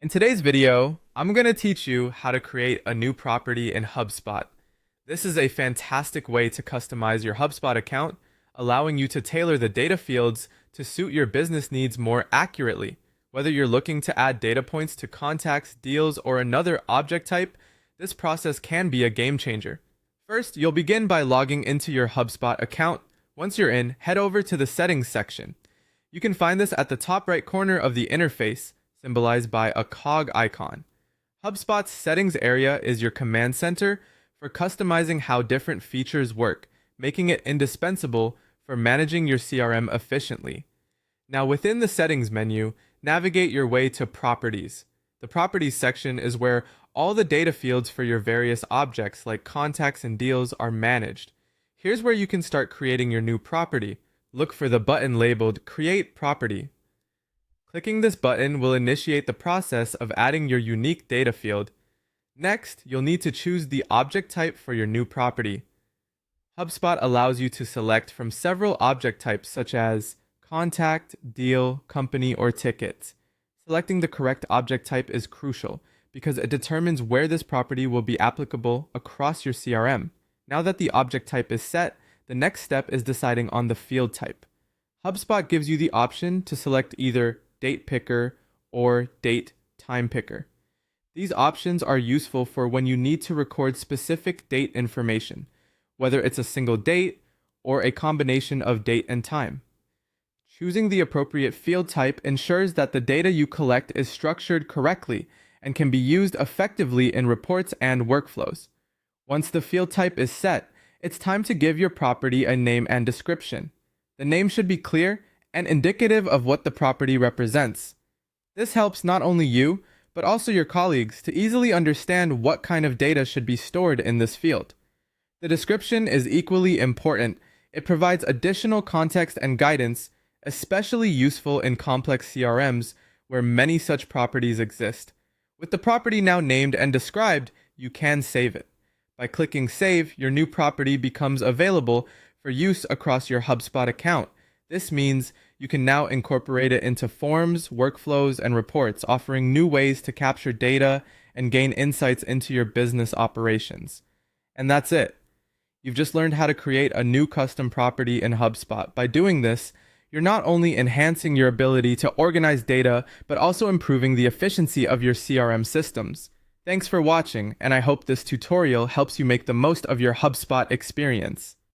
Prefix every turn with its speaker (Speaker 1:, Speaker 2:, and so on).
Speaker 1: In today's video, I'm going to teach you how to create a new property in HubSpot. This is a fantastic way to customize your HubSpot account, allowing you to tailor the data fields to suit your business needs more accurately. Whether you're looking to add data points to contacts, deals, or another object type, this process can be a game changer. First, you'll begin by logging into your HubSpot account. Once you're in, head over to the Settings section. You can find this at the top right corner of the interface, symbolized by a cog icon. HubSpot's settings area is your command center for customizing how different features work, making it indispensable for managing your CRM efficiently. Now, within the settings menu, navigate your way to Properties. The Properties section is where all the data fields for your various objects like contacts and deals are managed. Here's where you can start creating your new property. Look for the button labeled Create Property. Clicking this button will initiate the process of adding your unique data field. Next, you'll need to choose the object type for your new property. HubSpot allows you to select from several object types such as contact, deal, company, or ticket. Selecting the correct object type is crucial because it determines where this property will be applicable across your CRM. Now that the object type is set, the next step is deciding on the field type. HubSpot gives you the option to select either date picker or date time picker. These options are useful for when you need to record specific date information, whether it's a single date or a combination of date and time. Choosing the appropriate field type ensures that the data you collect is structured correctly and can be used effectively in reports and workflows. Once the field type is set, it's time to give your property a name and description. The name should be clear and indicative of what the property represents. This helps not only you, but also your colleagues to easily understand what kind of data should be stored in this field. The description is equally important. It provides additional context and guidance, especially useful in complex CRMs where many such properties exist. With the property now named and described, you can save it. By clicking Save, your new property becomes available for use across your HubSpot account. This means you can now incorporate it into forms, workflows, and reports, offering new ways to capture data and gain insights into your business operations. And that's it. You've just learned how to create a new custom property in HubSpot. By doing this, you're not only enhancing your ability to organize data, but also improving the efficiency of your CRM systems. Thanks for watching, and I hope this tutorial helps you make the most of your HubSpot experience.